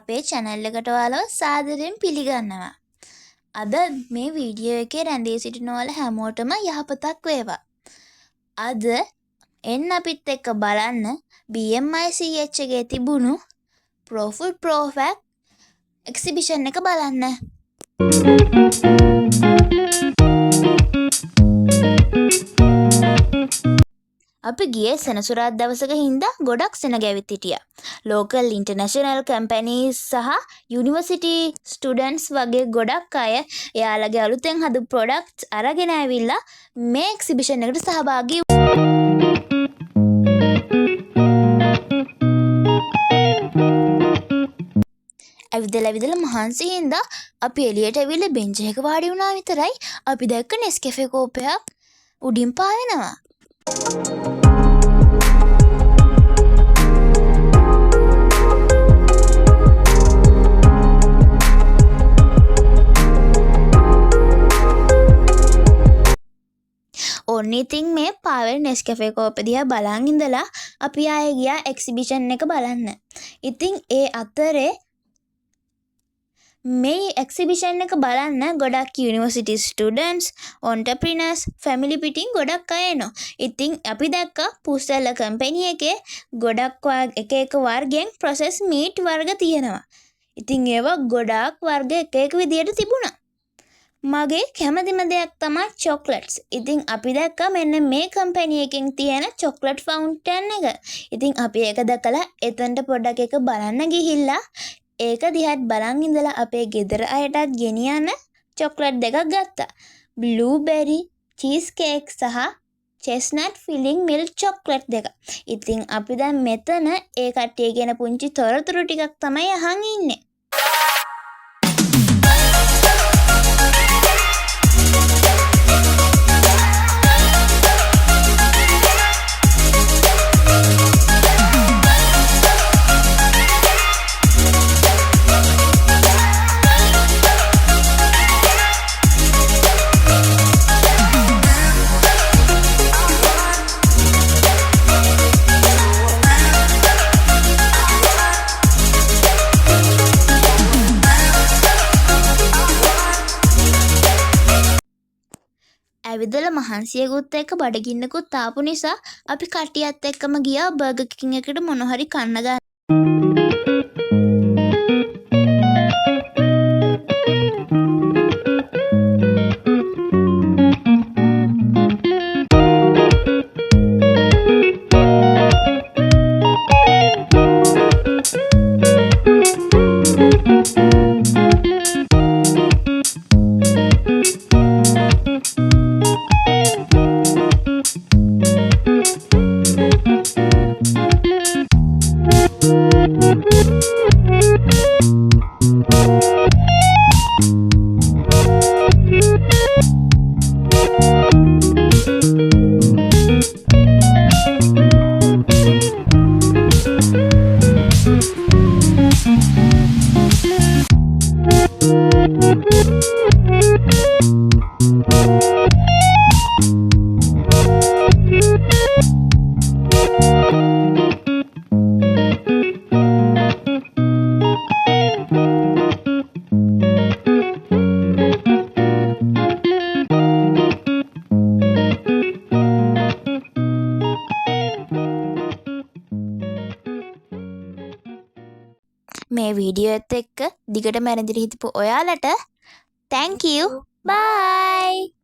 අපේ channel එකට ඔයාලව සාදරයෙන් පිළිගන්නවා. අද මේ වීඩියෝ එකේ රැඳී සිටින ඔයාලා හැමෝටම යහපතක් වේවා. අද එන්න අපිත් එක්ක බලන්න BMICH එකේ තිබුණු Profood Profac exhibition එක බලන්න. අපි ගියේ සෙනසුරාදා දවසක හින්දා ගොඩක් සෙනග ඇවිත් හිටියා. local international companies සහ university students වගේ ගොඩක් අය එයාලගේ අලුතෙන් හදපු products අරගෙන ඇවිල්ලා මේ exhibition එකට සහභාගී ඇවිදලා මහන්සි හින්දා අපි එළියට ඇවිල්ලා බෙන්ච් එකක වාඩි වුණා විතරයි අපි දැක්ක Nescafe කෝපයක් උඩින් පාවෙනවා. ඕනි ඉතින් මේ පාවෙන Nescafe කෝපය දිහා බලන් ඉඳලා අපි ආයේ ගියා එක්සිබිෂන් එක බලන්න. ඉතින් ඒ අතරේ මේ එක්සිබිෂන් එක බලන්න ගොඩක් යුනිවර්සිටි ස්ටුඩන්ට්ස්, entrepreneurs, family පිටින් ගොඩක් අය එනවා. ඉතින් අපි දැක්කා පුස්සෙල්ල කම්පැනි එකේ ගොඩක් එක වර්ගයෙන් process meat වර්ග තියෙනවා. ඉතින් ඒවා ගොඩාක් වර්ග එක විදියට තිබුණා. මගේ කැමතිම දෙයක් තමයි chocolates. ඉතින් අපි දැක්කා මෙන්න මේ කම්පැනි එකෙන් තියෙන chocolate fountain එක. ඉතින් අපි ඒක දැකලා එතනට පොඩ්ඩක් එක බලන්න ගිහිල්ලා ඒක දිහාත් බලන් ඉඳලා අපේ ගෙදර අයටත් ගෙනියන්න chocolate දෙකක් ගත්තා. blueberry cheese cake සහ chestnut filling milk chocolate දෙක. ඉතින් අපි දැන් මෙතන ඒ කට්ටිය කියන පුංචි තොරතුරු ටිකක් තමයි අහන් ඉන්නේ. ඇවිදලා මහන්සියකුත් එක්ක බඩගින්නකුත් ආපු නිසා අපි කට්ටියත් එක්කම ගියා බර්ගර් කිං එකට මොන හරි කන්න ගන්න. මේ වීඩියෝ එකත් එක්ක දිගටම රැඳිලා හිටපු ඔයාලට thank you bye.